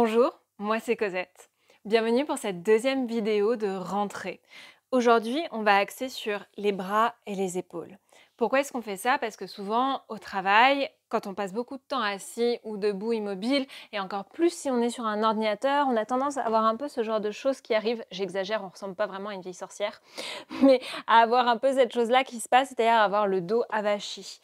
Bonjour, moi c'est Cosette. Bienvenue pour cette deuxième vidéo de rentrée. Aujourd'hui, on va axer sur les bras et les épaules. Pourquoi est-ce qu'on fait ça? Parce que souvent, au travail, quand on passe beaucoup de temps assis ou debout immobile, et encore plus si on est sur un ordinateur, on a tendance à avoir un peu ce genre de choses qui arrivent. J'exagère, on ne ressemble pas vraiment à une vieille sorcière, mais à avoir un peu cette chose-là qui se passe, c'est-à-dire avoir le dos avachi.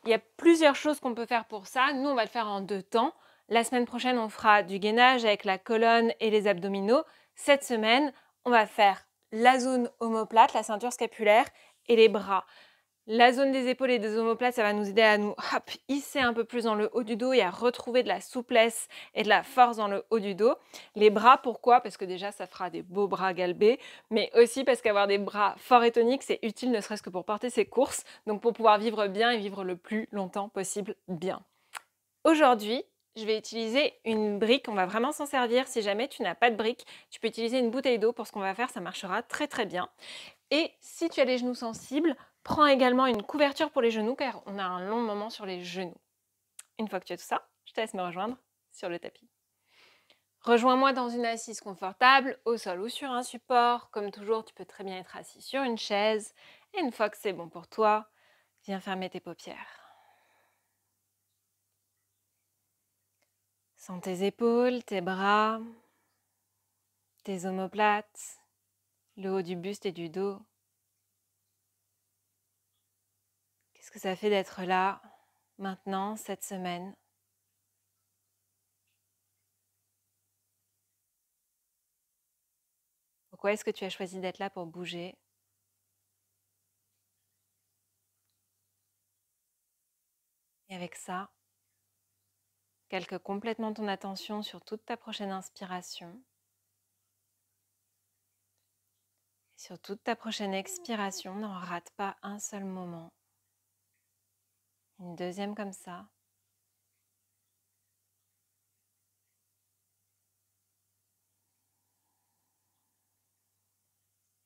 Il y a plusieurs choses qu'on peut faire pour ça. Nous, on va le faire en 2 temps. La semaine prochaine, on fera du gainage avec la colonne et les abdominaux. Cette semaine, on va faire la zone omoplate, la ceinture scapulaire et les bras. La zone des épaules et des omoplates, ça va nous aider à nous hisser un peu plus dans le haut du dos et à retrouver de la souplesse et de la force dans le haut du dos. Les bras, pourquoi? Parce que déjà, ça fera des beaux bras galbés, mais aussi parce qu'avoir des bras forts et toniques, c'est utile ne serait-ce que pour porter ses courses, donc pour pouvoir vivre bien et vivre le plus longtemps possible bien. Aujourd'hui, je vais utiliser une brique, on va vraiment s'en servir. Si jamais tu n'as pas de brique, tu peux utiliser une bouteille d'eau pour ce qu'on va faire, ça marchera très très bien. Et si tu as les genoux sensibles, prends également une couverture pour les genoux car on a un long moment sur les genoux. Une fois que tu as tout ça, je te laisse me rejoindre sur le tapis. Rejoins-moi dans une assise confortable, au sol ou sur un support. Comme toujours, tu peux très bien être assis sur une chaise. Et une fois que c'est bon pour toi, viens fermer tes paupières. Sens tes épaules, tes bras, tes omoplates, le haut du buste et du dos. Qu'est-ce que ça fait d'être là, maintenant, cette semaine? Pourquoi est-ce que tu as choisi d'être là pour bouger? Et avec ça, calque complètement ton attention sur toute ta prochaine inspiration. Et sur toute ta prochaine expiration, n'en rate pas un seul moment. Une deuxième comme ça.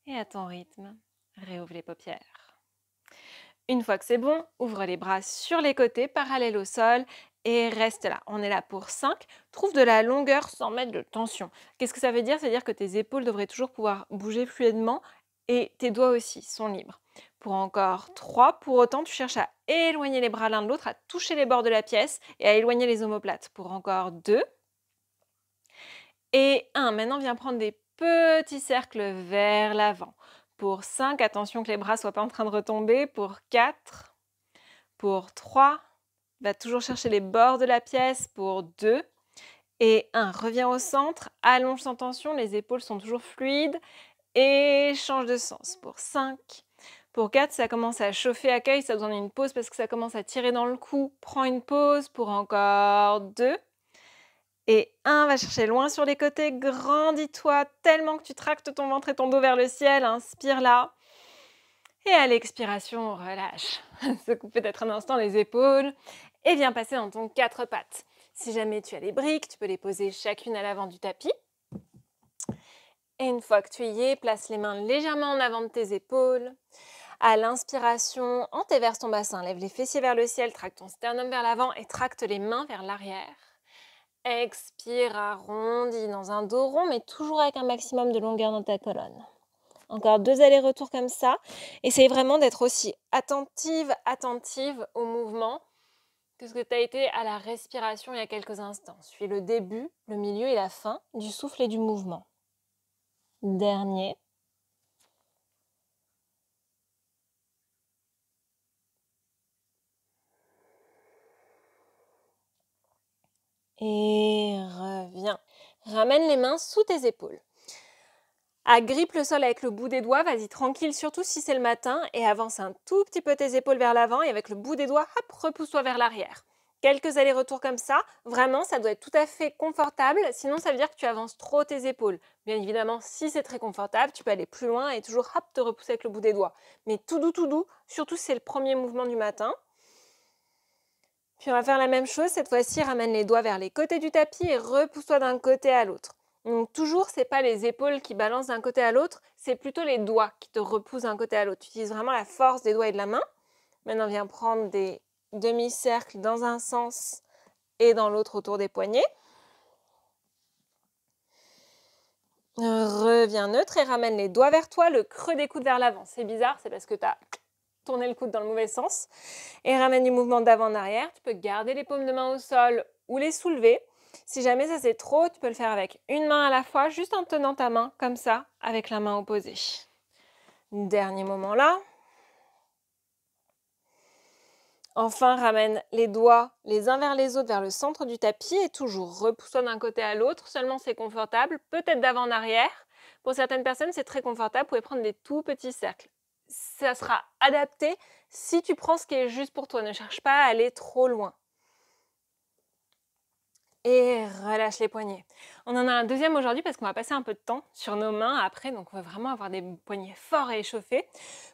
Et à ton rythme, réouvre les paupières. Une fois que c'est bon, ouvre les bras sur les côtés, parallèles au sol, et reste là. On est là pour 5. Trouve de la longueur sans mettre de tension. Qu'est-ce que ça veut dire? C'est-à-dire que tes épaules devraient toujours pouvoir bouger fluidement et tes doigts aussi sont libres. Pour encore 3, pour autant, tu cherches à éloigner les bras l'un de l'autre, à toucher les bords de la pièce et à éloigner les omoplates. Pour encore 2 et 1. Maintenant, viens prendre des petits cercles vers l'avant. Pour 5, attention que les bras ne soient pas en train de retomber. Pour 4, pour 3, va toujours chercher les bords de la pièce. Pour 2 et 1. Reviens au centre, allonge sans tension, les épaules sont toujours fluides et change de sens. Pour 5, pour 4, ça commence à chauffer, accueille, ça besoin d'une pause parce que ça commence à tirer dans le cou. Prends une pause pour encore 2. Et 1, va chercher loin sur les côtés, grandis-toi tellement que tu tractes ton ventre et ton dos vers le ciel, inspire là. Et à l'expiration, relâche. Secoue peut-être un instant les épaules et viens passer dans ton 4 pattes. Si jamais tu as les briques, tu peux les poser chacune à l'avant du tapis. Et une fois que tu y es, place les mains légèrement en avant de tes épaules. À l'inspiration, antéverse ton bassin, lève les fessiers vers le ciel, tracte ton sternum vers l'avant et tracte les mains vers l'arrière. Expire, arrondis dans un dos rond, mais toujours avec un maximum de longueur dans ta colonne. Encore 2 allers-retours comme ça. Essaye vraiment d'être aussi attentive au mouvement que ce que tu as été à la respiration il y a quelques instants. Suis le début, le milieu et la fin du souffle et du mouvement. Dernier. Et reviens. Ramène les mains sous tes épaules. Agrippe le sol avec le bout des doigts, vas-y tranquille, surtout si c'est le matin, et avance un tout petit peu tes épaules vers l'avant, et avec le bout des doigts, hop, repousse-toi vers l'arrière. Quelques allers-retours comme ça, vraiment, ça doit être tout à fait confortable, sinon ça veut dire que tu avances trop tes épaules. Bien évidemment, si c'est très confortable, tu peux aller plus loin et toujours, hop, te repousser avec le bout des doigts. Mais tout doux, surtout si c'est le premier mouvement du matin. Puis on va faire la même chose, cette fois-ci, ramène les doigts vers les côtés du tapis et repousse-toi d'un côté à l'autre. Donc toujours, ce n'est pas les épaules qui balancent d'un côté à l'autre, c'est plutôt les doigts qui te repoussent d'un côté à l'autre. Tu utilises vraiment la force des doigts et de la main. Maintenant, viens prendre des demi-cercles dans un sens et dans l'autre autour des poignets. Reviens neutre et ramène les doigts vers toi, le creux des coudes vers l'avant. C'est bizarre, c'est parce que tu as tourné le coude dans le mauvais sens. Et ramène du mouvement d'avant en arrière. Tu peux garder les paumes de main au sol ou les soulever. Si jamais ça c'est trop, tu peux le faire avec une main à la fois, juste en tenant ta main comme ça, avec la main opposée. Dernier moment là. Enfin, ramène les doigts les uns vers les autres vers le centre du tapis et toujours repousse-toi d'un côté à l'autre. Seulement c'est confortable, peut-être d'avant en arrière. Pour certaines personnes, c'est très confortable. Vous pouvez prendre des tout petits cercles. Ça sera adapté si tu prends ce qui est juste pour toi. Ne cherche pas à aller trop loin. Et relâche les poignets. On en a un deuxième aujourd'hui parce qu'on va passer un peu de temps sur nos mains après, donc on va vraiment avoir des poignets forts et échauffés.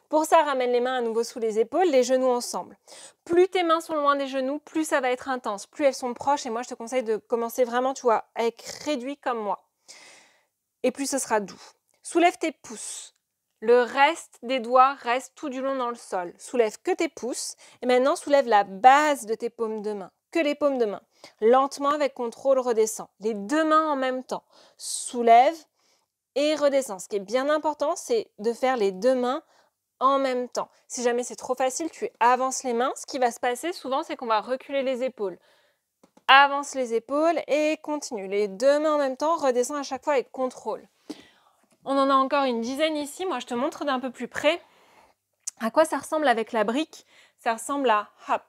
Pour ça, ramène les mains à nouveau sous les épaules, les genoux ensemble. Plus tes mains sont loin des genoux, plus ça va être intense, plus elles sont proches, et moi je te conseille de commencer vraiment, tu vois, avec réduit comme moi. Et plus ce sera doux. Soulève tes pouces. Le reste des doigts reste tout du long dans le sol. Soulève que tes pouces, et maintenant soulève la base de tes paumes de main, que les paumes de main. Lentement, avec contrôle, redescends. Les deux mains en même temps. Soulève et redescends. Ce qui est bien important, c'est de faire les deux mains en même temps. Si jamais c'est trop facile, tu avances les mains. Ce qui va se passer souvent, c'est qu'on va reculer les épaules. Avance les épaules et continue. Les deux mains en même temps, redescends à chaque fois avec contrôle. On en a encore une dizaine ici. Moi, je te montre d'un peu plus près à quoi ça ressemble avec la brique. Ça ressemble à hop.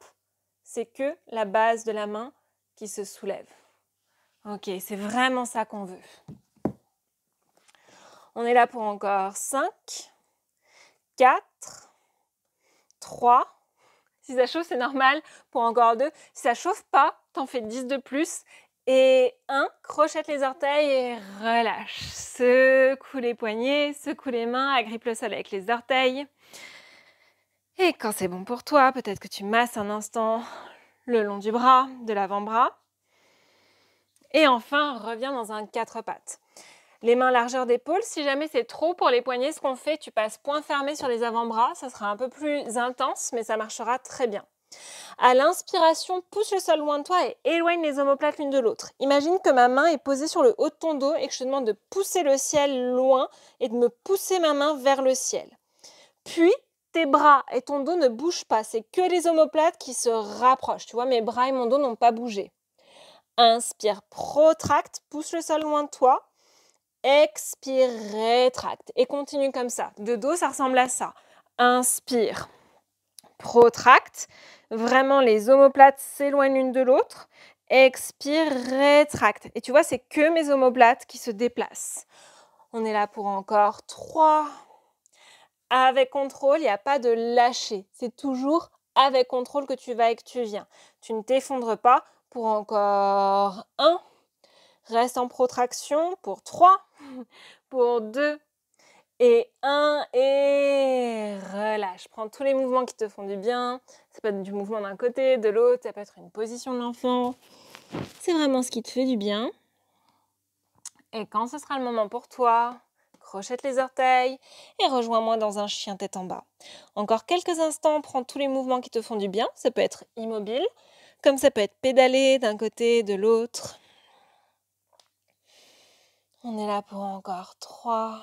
C'est que la base de la main qui se soulève. Ok, c'est vraiment ça qu'on veut. On est là pour encore 5, 4, 3. Si ça chauffe, c'est normal. Pour encore 2. Si ça chauffe pas, t'en fais 10 de plus. Et 1, crochette les orteils et relâche. Secoue les poignets, secoue les mains, agrippe le sol avec les orteils. Et quand c'est bon pour toi, peut-être que tu masses un instant le long du bras, de l'avant-bras. Et enfin, reviens dans un 4 pattes. Les mains largeur d'épaule, si jamais c'est trop pour les poignets, ce qu'on fait, tu passes poing fermé sur les avant-bras. Ça sera un peu plus intense, mais ça marchera très bien. À l'inspiration, pousse le sol loin de toi et éloigne les omoplates l'une de l'autre. Imagine que ma main est posée sur le haut de ton dos et que je te demande de pousser le ciel loin et de me pousser ma main vers le ciel. Puis, tes bras et ton dos ne bougent pas. C'est que les omoplates qui se rapprochent. Tu vois, mes bras et mon dos n'ont pas bougé. Inspire, protracte, pousse le sol loin de toi. Expire, rétracte. Et continue comme ça. De dos, ça ressemble à ça. Inspire, protracte. Vraiment, les omoplates s'éloignent l'une de l'autre. Expire, rétracte. Et tu vois, c'est que mes omoplates qui se déplacent. On est là pour encore 3. Avec contrôle, il n'y a pas de lâcher. C'est toujours avec contrôle que tu vas et que tu viens. Tu ne t'effondres pas. Pour encore 1. Reste en protraction pour 3. Pour 2. Et 1 et relâche. Prends tous les mouvements qui te font du bien. Ça peut être du mouvement d'un côté, de l'autre. Ça peut être une position de l'enfant. C'est vraiment ce qui te fait du bien. Et quand ce sera le moment pour toi, crochette les orteils et rejoins-moi dans un chien tête en bas. Encore quelques instants, prends tous les mouvements qui te font du bien. Ça peut être immobile, comme ça peut être pédaler d'un côté, de l'autre. On est là pour encore 3.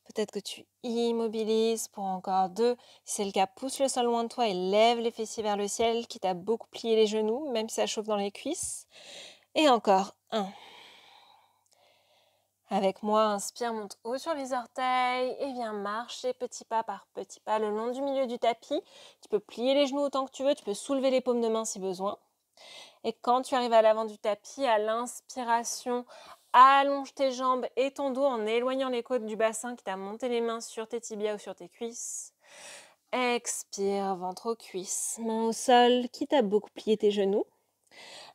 Peut-être que tu immobilises pour encore 2. Si c'est le cas, pousse le sol loin de toi et lève les fessiers vers le ciel, quitte à beaucoup plier les genoux, même si ça chauffe dans les cuisses. Et encore 1. Avec moi, inspire, monte haut sur les orteils et viens marcher petit pas par petit pas le long du milieu du tapis. Tu peux plier les genoux autant que tu veux, tu peux soulever les paumes de main si besoin. Et quand tu arrives à l'avant du tapis, à l'inspiration, allonge tes jambes et ton dos en éloignant les côtes du bassin qui t'a monté les mains sur tes tibias ou sur tes cuisses. Expire, ventre aux cuisses, main au sol, quitte à beaucoup plier tes genoux.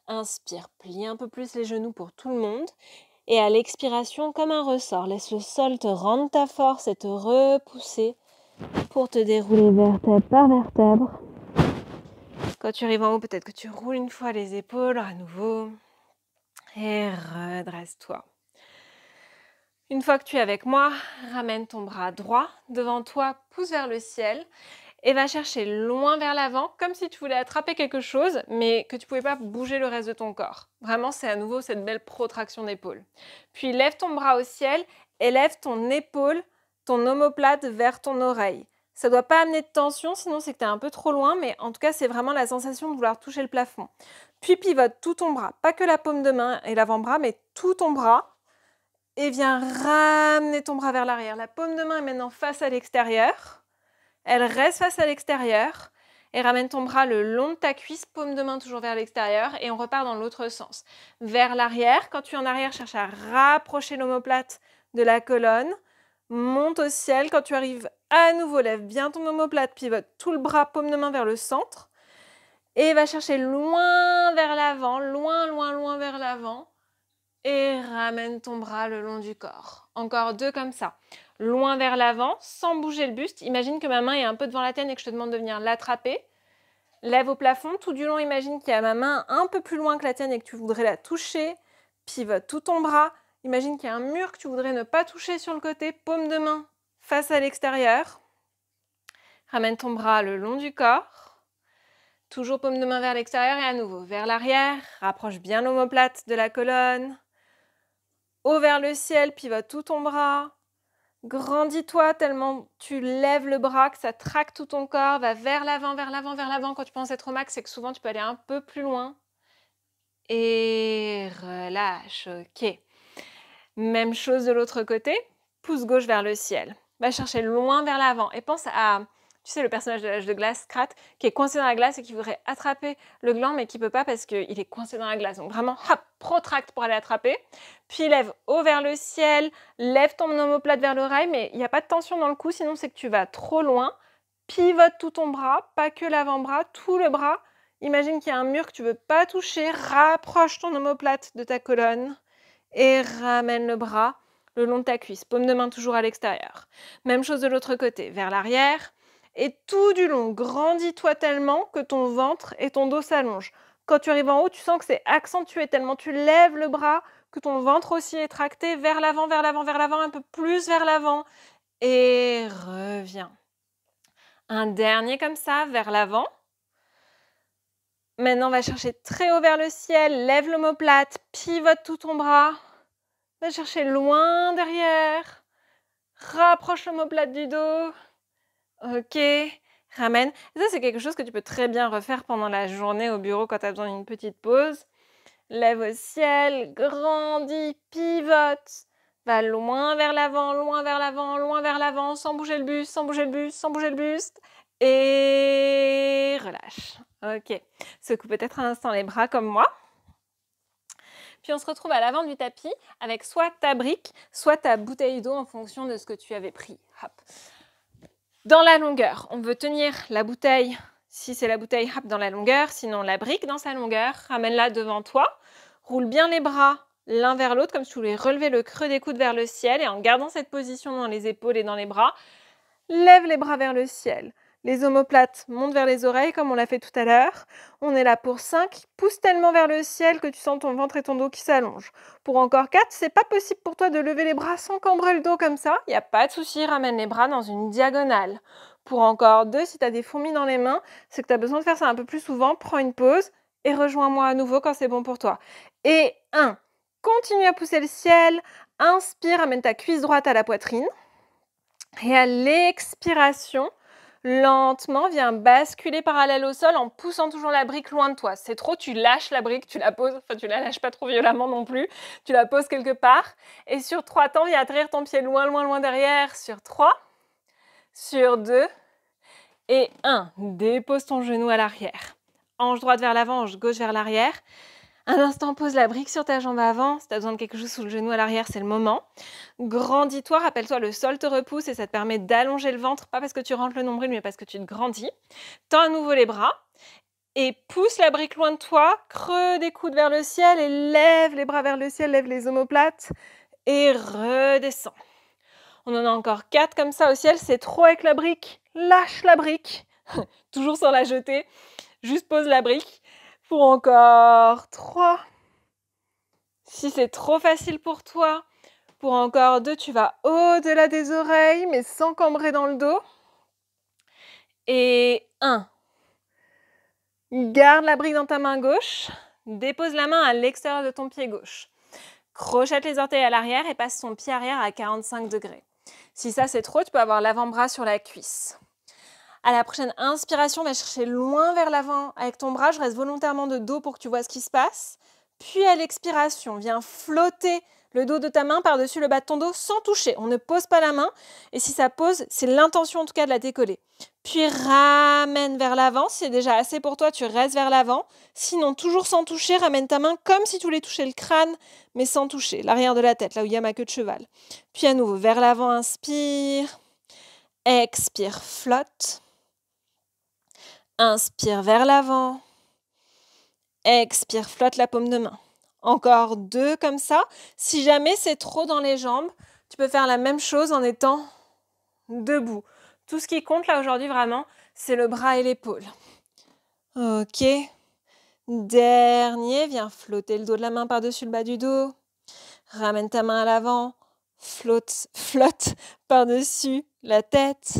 Inspire, plie un peu plus les genoux pour tout le monde. Et à l'expiration, comme un ressort, laisse le sol te rendre ta force et te repousser pour te dérouler vertèbre par vertèbre. Quand tu arrives en haut, peut-être que tu roules une fois les épaules à nouveau. Et redresse-toi. Une fois que tu es avec moi, ramène ton bras droit devant toi, pousse vers le ciel et va chercher loin vers l'avant, comme si tu voulais attraper quelque chose, mais que tu ne pouvais pas bouger le reste de ton corps. Vraiment, c'est à nouveau cette belle protraction d'épaule. Puis lève ton bras au ciel et lève ton épaule, ton omoplate vers ton oreille. Ça ne doit pas amener de tension, sinon c'est que tu es un peu trop loin, mais en tout cas, c'est vraiment la sensation de vouloir toucher le plafond. Puis pivote tout ton bras, pas que la paume de main et l'avant-bras, mais tout ton bras. Et viens ramener ton bras vers l'arrière. La paume de main est maintenant face à l'extérieur. Elle reste face à l'extérieur. Et ramène ton bras le long de ta cuisse, paume de main toujours vers l'extérieur. Et on repart dans l'autre sens. Vers l'arrière. Quand tu es en arrière, cherche à rapprocher l'omoplate de la colonne. Monte au ciel. Quand tu arrives à nouveau, lève bien ton omoplate. Pivote tout le bras, paume de main vers le centre. Et va chercher loin vers l'avant. Loin, loin, loin vers l'avant. Et ramène ton bras le long du corps. Encore 2 comme ça. Loin vers l'avant, sans bouger le buste. Imagine que ma main est un peu devant la tienne et que je te demande de venir l'attraper. Lève au plafond. Tout du long, imagine qu'il y a ma main un peu plus loin que la tienne et que tu voudrais la toucher. Pivote tout ton bras. Imagine qu'il y a un mur que tu voudrais ne pas toucher sur le côté. Paume de main face à l'extérieur. Ramène ton bras le long du corps. Toujours paume de main vers l'extérieur et à nouveau vers l'arrière. Rapproche bien l'omoplate de la colonne. Haut vers le ciel, pivote tout ton bras. Grandis-toi tellement tu lèves le bras, que ça traque tout ton corps. Va vers l'avant, vers l'avant, vers l'avant. Quand tu penses être au max, c'est que souvent tu peux aller un peu plus loin. Et relâche, ok. Même chose de l'autre côté. Pouce gauche vers le ciel. Va chercher loin vers l'avant. Et pense à, tu sais, le personnage de l'âge de glace, Krat, qui est coincé dans la glace et qui voudrait attraper le gland, mais qui ne peut pas parce qu'il est coincé dans la glace. Donc vraiment, hop, protracte pour aller attraper. Puis lève haut vers le ciel, lève ton omoplate vers l'oreille, mais il n'y a pas de tension dans le cou, sinon c'est que tu vas trop loin. Pivote tout ton bras, pas que l'avant-bras, tout le bras. Imagine qu'il y a un mur que tu ne veux pas toucher. Rapproche ton omoplate de ta colonne et ramène le bras le long de ta cuisse. Paume de main toujours à l'extérieur. Même chose de l'autre côté, vers l'arrière. Et tout du long, grandis-toi tellement que ton ventre et ton dos s'allongent. Quand tu arrives en haut, tu sens que c'est accentué tellement tu lèves le bras que ton ventre aussi est tracté vers l'avant, vers l'avant, vers l'avant, un peu plus vers l'avant. Et reviens. Un dernier comme ça, vers l'avant. Maintenant, on va chercher très haut vers le ciel. Lève l'omoplate, pivote tout ton bras. Va chercher loin derrière. Rapproche l'omoplate du dos. Ok. Ramène. Et ça, c'est quelque chose que tu peux très bien refaire pendant la journée au bureau quand tu as besoin d'une petite pause. Lève au ciel, grandis, pivote. Va loin vers l'avant, loin vers l'avant, loin vers l'avant, sans bouger le buste, sans bouger le buste, sans bouger le buste. Et relâche. Ok. Secoue peut-être un instant les bras comme moi. Puis on se retrouve à l'avant du tapis avec soit ta brique, soit ta bouteille d'eau en fonction de ce que tu avais pris. Hop. Dans la longueur, on veut tenir la bouteille, si c'est la bouteille, hop, dans la longueur, sinon la brique dans sa longueur, ramène-la devant toi, roule bien les bras l'un vers l'autre comme si tu voulais relever le creux des coudes vers le ciel et en gardant cette position dans les épaules et dans les bras, lève les bras vers le ciel. Les omoplates montent vers les oreilles comme on l'a fait tout à l'heure. On est là pour 5. Pousse tellement vers le ciel que tu sens ton ventre et ton dos qui s'allongent. Pour encore 4, c'est pas possible pour toi de lever les bras sans cambrer le dos comme ça. Il n'y a pas de souci, ramène les bras dans une diagonale. Pour encore 2, si tu as des fourmis dans les mains, c'est que tu as besoin de faire ça un peu plus souvent. Prends une pause et rejoins-moi à nouveau quand c'est bon pour toi. Et 1. Continue à pousser le ciel. Inspire, amène ta cuisse droite à la poitrine. Et à l'expiration, lentement, viens basculer parallèle au sol en poussant toujours la brique loin de toi. C'est trop, tu lâches la brique, tu la poses, enfin tu la lâches pas trop violemment non plus, tu la poses quelque part. Et sur 3 temps, viens atterrir ton pied loin, loin, loin derrière. Sur 3, sur 2 et 1. Dépose ton genou à l'arrière. Hanche droite vers l'avant, hanche gauche vers l'arrière. Un instant, pose la brique sur ta jambe avant. Si tu as besoin de quelque chose sous le genou à l'arrière, c'est le moment. Grandis-toi, rappelle-toi, le sol te repousse et ça te permet d'allonger le ventre, pas parce que tu rentres le nombril, mais parce que tu te grandis. Tends à nouveau les bras et pousse la brique loin de toi, creux des coudes vers le ciel et lève les bras vers le ciel, lève les omoplates et redescends. On en a encore 4 comme ça au ciel, c'est trop avec la brique. Lâche la brique, toujours sans la jeter, juste pose la brique. Pour encore 3. Si c'est trop facile pour toi, pour encore 2, tu vas au-delà des oreilles, mais sans cambrer dans le dos. Et 1. Garde la brique dans ta main gauche. Dépose la main à l'extérieur de ton pied gauche. Crochette les orteils à l'arrière et passe ton pied arrière à 45 degrés. Si ça c'est trop, tu peux avoir l'avant-bras sur la cuisse. À la prochaine inspiration, va chercher loin vers l'avant avec ton bras. Je reste volontairement de dos pour que tu vois ce qui se passe. Puis à l'expiration, viens flotter le dos de ta main par-dessus le bas de ton dos sans toucher. On ne pose pas la main. Et si ça pose, c'est l'intention en tout cas de la décoller. Puis ramène vers l'avant. Si c'est déjà assez pour toi, tu restes vers l'avant. Sinon, toujours sans toucher, ramène ta main comme si tu voulais toucher le crâne, mais sans toucher. L'arrière de la tête, là où il y a ma queue de cheval. Puis à nouveau, vers l'avant, inspire. Expire, flotte. Inspire vers l'avant. Expire, flotte la paume de main. Encore 2 comme ça. Si jamais c'est trop dans les jambes, tu peux faire la même chose en étant debout. Tout ce qui compte là aujourd'hui vraiment, c'est le bras et l'épaule. Ok. Dernier, viens flotter le dos de la main par-dessus le bas du dos. Ramène ta main à l'avant. Flotte par-dessus la tête.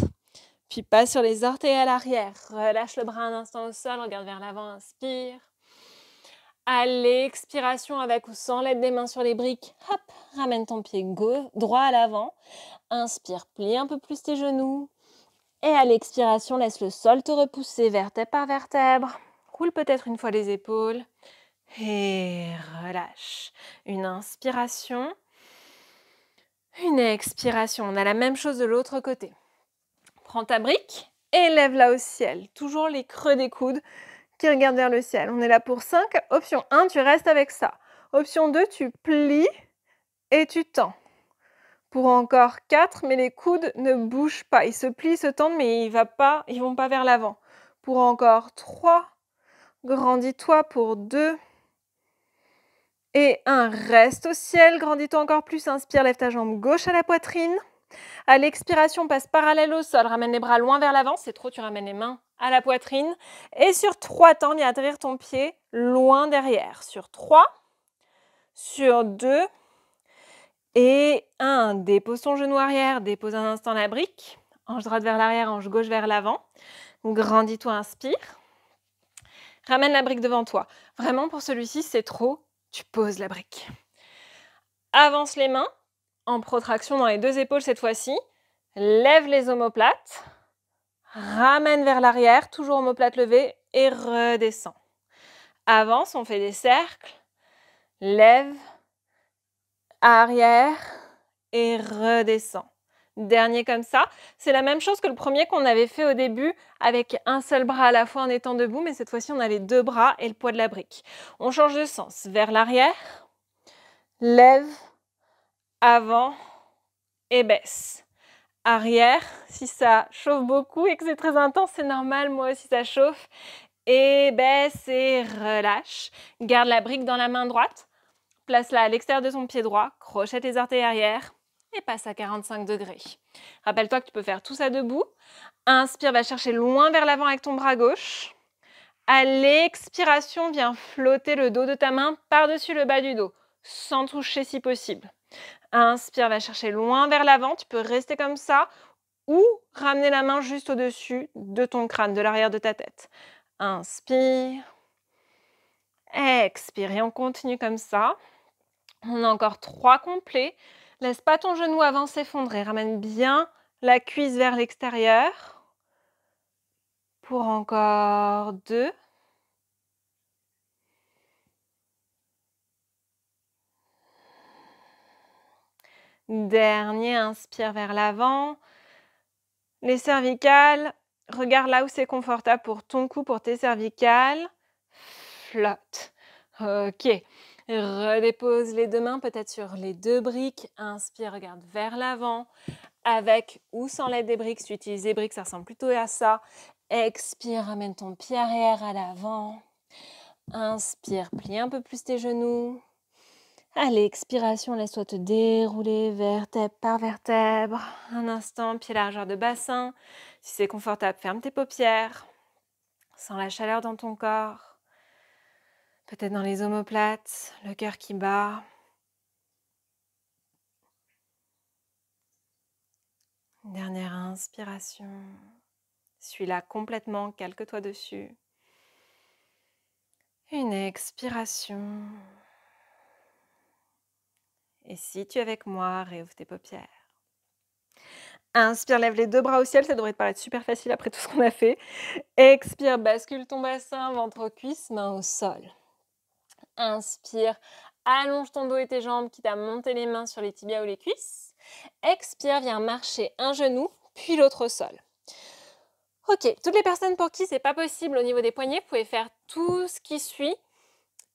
Puis passe sur les orteils à l'arrière. Relâche le bras un instant au sol, regarde vers l'avant, inspire. À l'expiration, avec ou sans l'aide des mains sur les briques, hop, ramène ton pied droit à l'avant. Inspire, plie un peu plus tes genoux. Et à l'expiration, laisse le sol te repousser vertèbre par vertèbre. Roule peut-être une fois les épaules. Et relâche. Une inspiration. Une expiration. On a la même chose de l'autre côté. Prends ta brique et lève-la au ciel. Toujours les creux des coudes qui regardent vers le ciel. On est là pour 5. Option 1, tu restes avec ça. Option 2, tu plies et tu tends. Pour encore 4, mais les coudes ne bougent pas. Ils se plient, se tendent, mais ils ne vont pas vers l'avant. Pour encore 3, grandis-toi pour 2. Et 1, reste au ciel, grandis-toi encore plus. Inspire, lève ta jambe gauche à la poitrine. À l'expiration, passe parallèle au sol, ramène les bras loin vers l'avant. C'est trop, tu ramènes les mains à la poitrine. Et sur 3 temps, viens atterrir ton pied loin derrière. Sur 3, sur 2 et 1. Dépose ton genou arrière, dépose un instant la brique. Hanche droite vers l'arrière, hanche gauche vers l'avant. Grandis-toi, inspire. Ramène la brique devant toi. Vraiment, pour celui-ci, c'est trop, tu poses la brique. Avance les mains en protraction dans les 2 épaules cette fois-ci. Lève les omoplates. Ramène vers l'arrière, toujours omoplate levée et redescends. Avance, on fait des cercles. Lève, arrière et redescends. Dernier comme ça. C'est la même chose que le premier qu'on avait fait au début avec un seul bras à la fois en étant debout, mais cette fois-ci on a les 2 bras et le poids de la brique. On change de sens. Vers l'arrière, lève, avant et baisse. Arrière, si ça chauffe beaucoup et que c'est très intense, c'est normal, moi aussi ça chauffe. Et baisse et relâche. Garde la brique dans la main droite. Place-la à l'extérieur de ton pied droit. Crochette les orteils arrière. Et passe à 45 degrés. Rappelle-toi que tu peux faire tout ça debout. Inspire, va chercher loin vers l'avant avec ton bras gauche. À l'expiration, viens flotter le dos de ta main par-dessus le bas du dos, sans toucher si possible. Inspire, va chercher loin vers l'avant. Tu peux rester comme ça ou ramener la main juste au-dessus de ton crâne, de l'arrière de ta tête. Inspire. Expire et on continue comme ça. On a encore 3 complets. Laisse pas ton genou avant s'effondrer. Ramène bien la cuisse vers l'extérieur. Pour encore 2. Dernier, inspire vers l'avant. Les cervicales, regarde là où c'est confortable pour ton cou, pour tes cervicales. Flotte. Ok. Redépose les 2 mains peut-être sur les 2 briques. Inspire, regarde vers l'avant. Avec ou sans l'aide des briques, si tu utilises des briques, ça ressemble plutôt à ça. Expire, ramène ton pied arrière à l'avant. Inspire, plie un peu plus tes genoux. À l'expiration, laisse-toi te dérouler vertèbre par vertèbre. Un instant, pied largeur de bassin. Si c'est confortable, ferme tes paupières. Sens la chaleur dans ton corps. Peut-être dans les omoplates, le cœur qui bat. Dernière inspiration. Suis-la complètement, calque-toi dessus. Une expiration. Et si tu es avec moi, réouvre tes paupières. Inspire, lève les 2 bras au ciel, ça devrait te paraître super facile après tout ce qu'on a fait. Expire, bascule ton bassin, ventre aux cuisses, main au sol. Inspire, allonge ton dos et tes jambes, quitte à monter les mains sur les tibias ou les cuisses. Expire, viens marcher un genou, puis l'autre au sol. Ok, toutes les personnes pour qui c'est pas possible au niveau des poignets, vous pouvez faire tout ce qui suit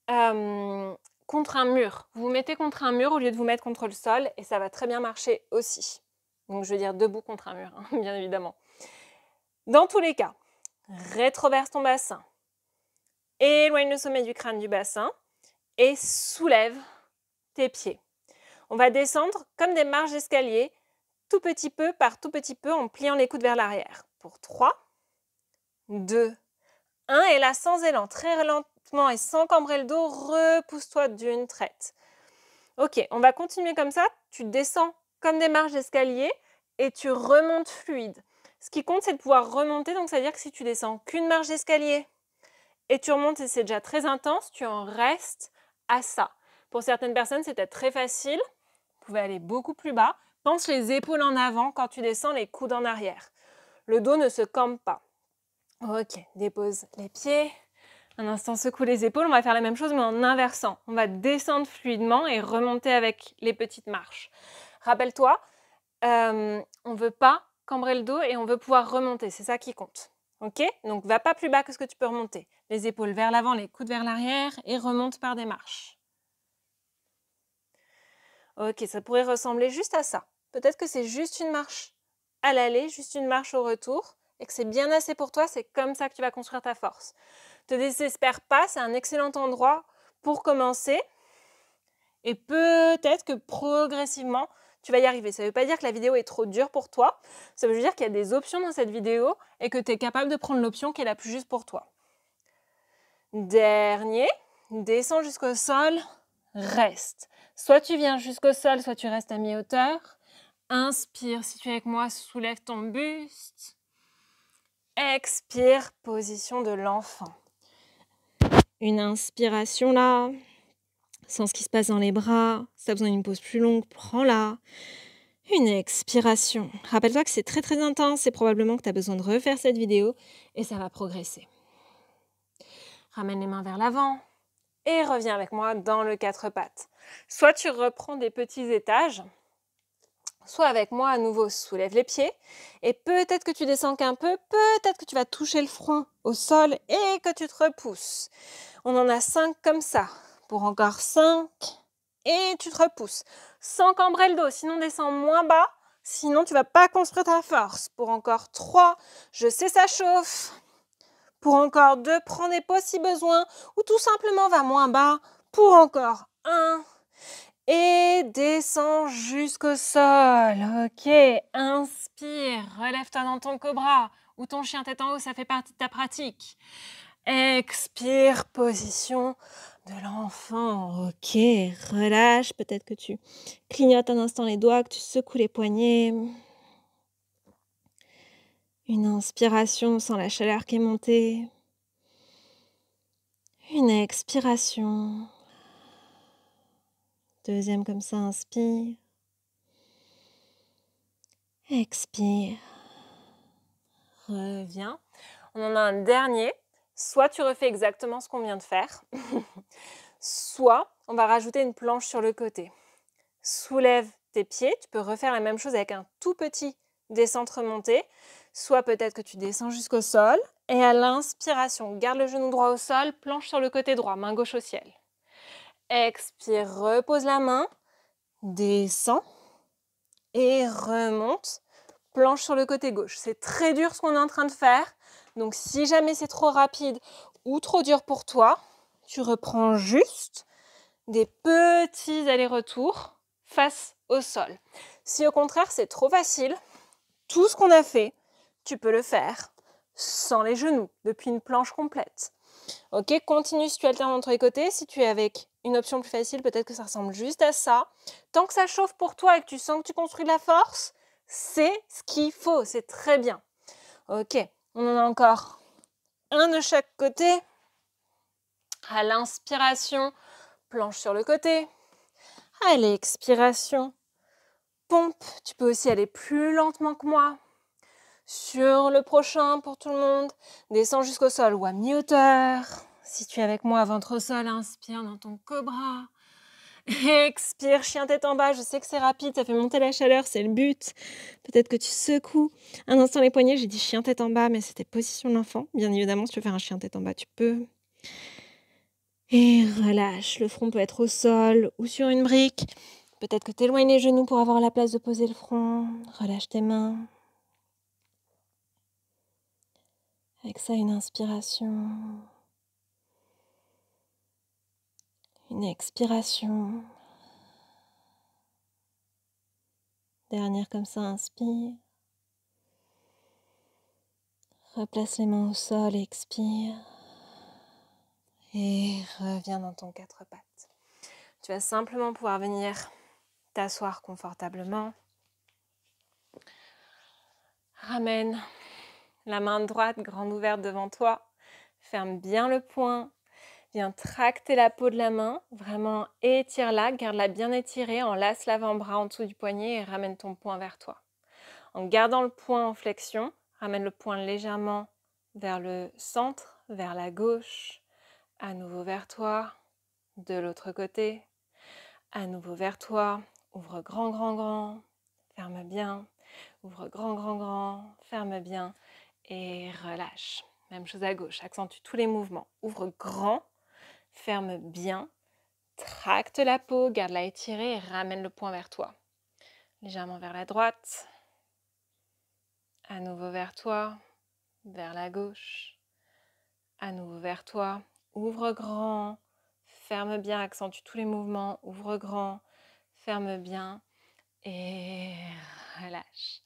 contre un mur. Vous vous mettez contre un mur au lieu de vous mettre contre le sol et ça va très bien marcher aussi. Donc je veux dire debout contre un mur, hein, bien évidemment. Dans tous les cas, rétroverse ton bassin, éloigne le sommet du crâne du bassin et soulève tes pieds. On va descendre comme des marches d'escalier, tout petit peu par tout petit peu en pliant les coudes vers l'arrière. Pour 3, 2, 1 et là sans élan, très lentement et sans cambrer le dos, repousse-toi d'une traite. Ok, on va continuer comme ça, tu descends comme des marches d'escalier et tu remontes fluide. Ce qui compte, c'est de pouvoir remonter, donc ça veut dire que si tu descends qu'une marche d'escalier et tu remontes et c'est déjà très intense, tu en restes à ça. Pour certaines personnes, c'est peut-être très facile, vous pouvez aller beaucoup plus bas. Pense les épaules en avant quand tu descends, les coudes en arrière. Le dos ne se campe pas. Ok, dépose les pieds. Un instant, secoue les épaules. On va faire la même chose, mais en inversant. On va descendre fluidement et remonter avec les petites marches. Rappelle-toi, on ne veut pas cambrer le dos et on veut pouvoir remonter. C'est ça qui compte. Ok? Donc, va pas plus bas que ce que tu peux remonter. Les épaules vers l'avant, les coudes vers l'arrière et remonte par des marches. Ok, ça pourrait ressembler juste à ça. Peut-être que c'est juste une marche à l'aller, juste une marche au retour et que c'est bien assez pour toi. C'est comme ça que tu vas construire ta force. Te désespère pas, c'est un excellent endroit pour commencer et peut-être que progressivement, tu vas y arriver. Ça ne veut pas dire que la vidéo est trop dure pour toi, ça veut dire qu'il y a des options dans cette vidéo et que tu es capable de prendre l'option qui est la plus juste pour toi. Dernier, descends jusqu'au sol, reste. Soit tu viens jusqu'au sol, soit tu restes à mi-hauteur. Inspire, si tu es avec moi, soulève ton buste. Expire, position de l'enfant. Une inspiration là, sens ce qui se passe dans les bras. Si tu as besoin d'une pause plus longue, prends-la. Une expiration. Rappelle-toi que c'est très très intense et probablement que tu as besoin de refaire cette vidéo et ça va progresser. Ramène les mains vers l'avant et reviens avec moi dans le 4 pattes. Soit tu reprends des petits étages, soit avec moi à nouveau, soulève les pieds et peut-être que tu descends qu'un peu, peut-être que tu vas toucher le front au sol et que tu te repousses. On en a 5 comme ça. Pour encore 5 et tu te repousses. Sans cambrer le dos, sinon descends moins bas, sinon tu ne vas pas construire ta force. Pour encore 3, je sais ça chauffe. Pour encore 2, prends des pauses si besoin ou tout simplement va moins bas. Pour encore 1 et descends jusqu'au sol. Ok, inspire, relève-toi dans ton cobra ou ton chien tête en haut, ça fait partie de ta pratique. Expire, position de l'enfant. Ok, relâche. Peut-être que tu clignotes un instant les doigts, que tu secoues les poignets. Une inspiration sans la chaleur qui est montée. Une expiration. Deuxième comme ça, inspire. Expire. Reviens. On en a un dernier. Soit tu refais exactement ce qu'on vient de faire, soit on va rajouter une planche sur le côté. Soulève tes pieds, tu peux refaire la même chose avec un tout petit descente-remontée, soit peut-être que tu descends jusqu'au sol et à l'inspiration, garde le genou droit au sol, planche sur le côté droit, main gauche au ciel. Expire, repose la main, descends et remonte, planche sur le côté gauche. C'est très dur ce qu'on est en train de faire, donc si jamais c'est trop rapide ou trop dur pour toi, tu reprends juste des petits allers-retours face au sol. Si au contraire c'est trop facile, tout ce qu'on a fait, tu peux le faire sans les genoux, depuis une planche complète. Ok, continue si tu alternes entre les côtés. Si tu es avec une option plus facile, peut-être que ça ressemble juste à ça. Tant que ça chauffe pour toi et que tu sens que tu construis de la force, c'est ce qu'il faut, c'est très bien. Ok, On en a encore un de chaque côté. À l'inspiration, planche sur le côté. À l'expiration, pompe. Tu peux aussi aller plus lentement que moi. Sur le prochain pour tout le monde. Descends jusqu'au sol ou à mi-hauteur. Si tu es avec moi, ventre au sol, inspire dans ton cobra. Expire, chien tête en bas. Je sais que c'est rapide, ça fait monter la chaleur, c'est le but. Peut-être que tu secoues un instant les poignets. J'ai dit chien tête en bas, mais c'était position de l'enfant. Bien évidemment, si tu veux faire un chien tête en bas, tu peux. Et relâche. Le front peut être au sol ou sur une brique. Peut-être que tu éloignes les genoux pour avoir la place de poser le front. Relâche tes mains. Avec ça, une inspiration. Une expiration. Dernière comme ça, inspire. Replace les mains au sol, expire. Et reviens dans ton quatre pattes. Tu vas simplement pouvoir venir t'asseoir confortablement. Ramène la main droite grande ouverte devant toi. Ferme bien le poing. Viens tracter la peau de la main. Vraiment étire-la. Garde-la bien étirée. Enlace l'avant-bras en dessous du poignet et ramène ton poing vers toi. En gardant le poing en flexion, ramène le poing légèrement vers le centre, vers la gauche. À nouveau vers toi. De l'autre côté. À nouveau vers toi. Ouvre grand, grand, grand. Ferme bien. Ouvre grand, grand, grand. Ferme bien. Et relâche. Même chose à gauche. Accentue tous les mouvements. Ouvre grand. Ferme bien. Tracte la peau. Garde-la étirée et ramène le poing vers toi. Légèrement vers la droite. À nouveau vers toi. Vers la gauche. À nouveau vers toi. Ouvre grand. Ferme bien. Accentue tous les mouvements. Ouvre grand. Ferme bien. Et relâche.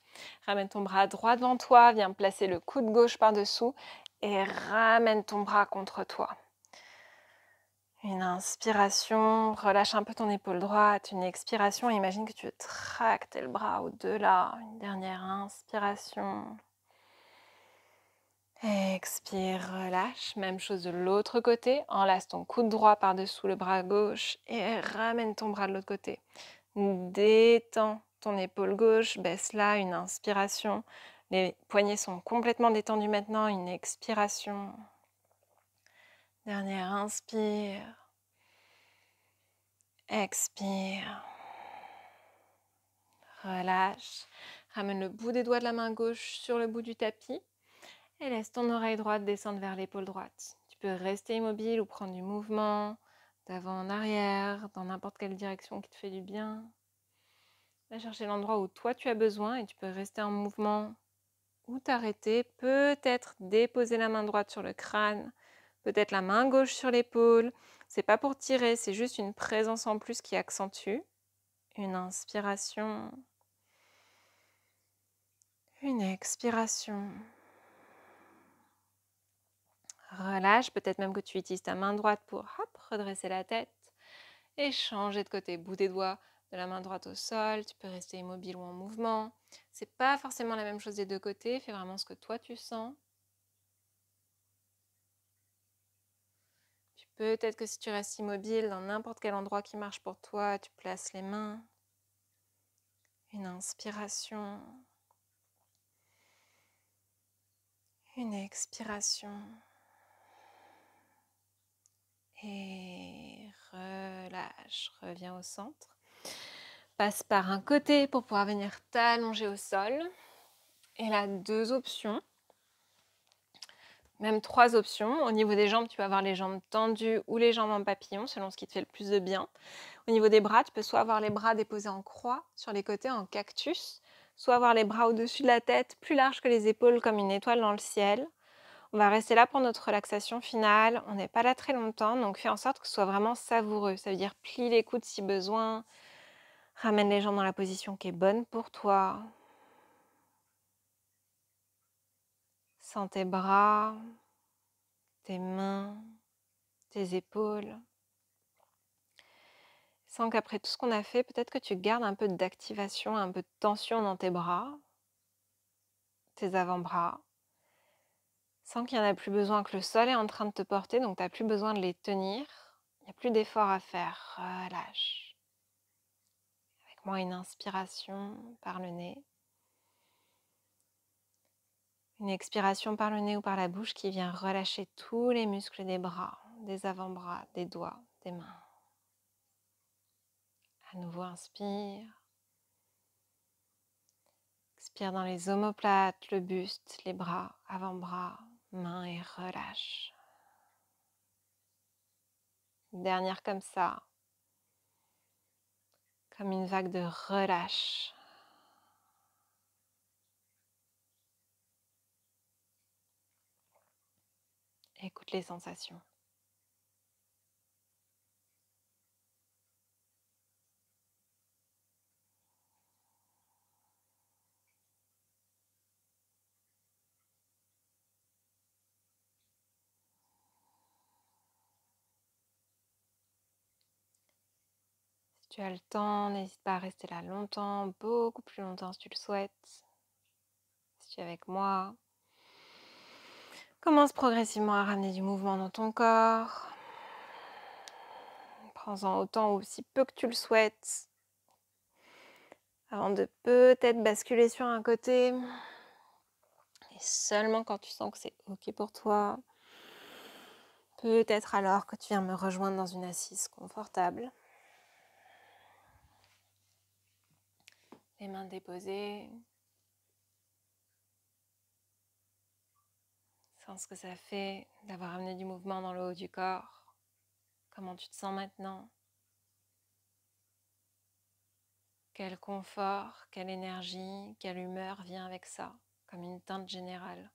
Ramène ton bras droit devant toi, viens placer le coude gauche par-dessous et ramène ton bras contre toi. Une inspiration, relâche un peu ton épaule droite. Une expiration, imagine que tu tractes le bras au-delà. Une dernière inspiration. Expire, relâche. Même chose de l'autre côté. Enlace ton coude droit par-dessous le bras gauche et ramène ton bras de l'autre côté. Détends ton épaule gauche, baisse-la, une inspiration. Les poignets sont complètement détendus maintenant, une expiration. Dernière inspire. Expire. Relâche. Ramène le bout des doigts de la main gauche sur le bout du tapis et laisse ton oreille droite descendre vers l'épaule droite. Tu peux rester immobile ou prendre du mouvement d'avant en arrière, dans n'importe quelle direction qui te fait du bien. Va chercher l'endroit où toi tu as besoin et tu peux rester en mouvement ou t'arrêter. Peut-être déposer la main droite sur le crâne, peut-être la main gauche sur l'épaule. C'est pas pour tirer, c'est juste une présence en plus qui accentue. Une inspiration. Une expiration. Relâche, peut-être même que tu utilises ta main droite pour redresser la tête et changer de côté. Bout des doigts de la main droite au sol, tu peux rester immobile ou en mouvement. C'est pas forcément la même chose des deux côtés, fais vraiment ce que toi tu sens. Puis peut-être que si tu restes immobile dans n'importe quel endroit qui marche pour toi, tu places les mains. Une inspiration. Une expiration. Et relâche, reviens au centre. Passe par un côté pour pouvoir venir t'allonger au sol. Et là, deux options. Même trois options. Au niveau des jambes, tu peux avoir les jambes tendues ou les jambes en papillon, selon ce qui te fait le plus de bien. Au niveau des bras, tu peux soit avoir les bras déposés en croix sur les côtés, en cactus, soit avoir les bras au-dessus de la tête, plus larges que les épaules, comme une étoile dans le ciel. On va rester là pour notre relaxation finale. On n'est pas là très longtemps, donc fais en sorte que ce soit vraiment savoureux. Ça veut dire plie les coudes si besoin. Ramène les jambes dans la position qui est bonne pour toi. Sens tes bras, tes mains, tes épaules. Sens qu'après tout ce qu'on a fait, peut-être que tu gardes un peu d'activation, un peu de tension dans tes bras, tes avant-bras. Sens qu'il n'y en a plus besoin, que le sol est en train de te porter, donc tu n'as plus besoin de les tenir. Il n'y a plus d'effort à faire. Relâche. Avec moi, une inspiration par le nez. Une expiration par le nez ou par la bouche qui vient relâcher tous les muscles des bras, des avant-bras, des doigts, des mains. À nouveau, inspire. Expire dans les omoplates, le buste, les bras, avant-bras, mains et relâche. Dernière comme ça. Comme une vague de relâche. Écoute les sensations. Si tu as le temps, n'hésite pas à rester là longtemps, beaucoup plus longtemps si tu le souhaites. Si tu es avec moi, commence progressivement à ramener du mouvement dans ton corps. Prends-en autant ou aussi peu que tu le souhaites, avant de peut-être basculer sur un côté. Et seulement quand tu sens que c'est OK pour toi, peut-être alors que tu viens me rejoindre dans une assise confortable. Les mains déposées. Sens ce que ça fait d'avoir amené du mouvement dans le haut du corps. Comment tu te sens maintenant? Quel confort, quelle énergie, quelle humeur vient avec ça, comme une teinte générale.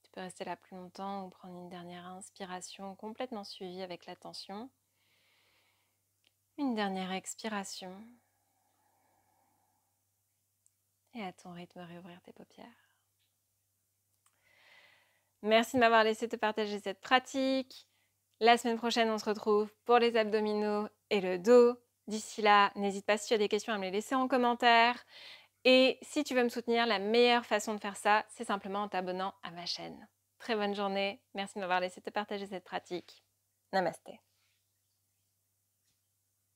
Tu peux rester là plus longtemps ou prendre une dernière inspiration complètement suivie avec l'attention. Une dernière expiration. Et à ton rythme, réouvrir tes paupières. Merci de m'avoir laissé te partager cette pratique. La semaine prochaine, on se retrouve pour les abdominaux et le dos. D'ici là, n'hésite pas si tu as des questions à me les laisser en commentaire. Et si tu veux me soutenir, la meilleure façon de faire ça, c'est simplement en t'abonnant à ma chaîne. Très bonne journée. Merci de m'avoir laissé te partager cette pratique. Namasté.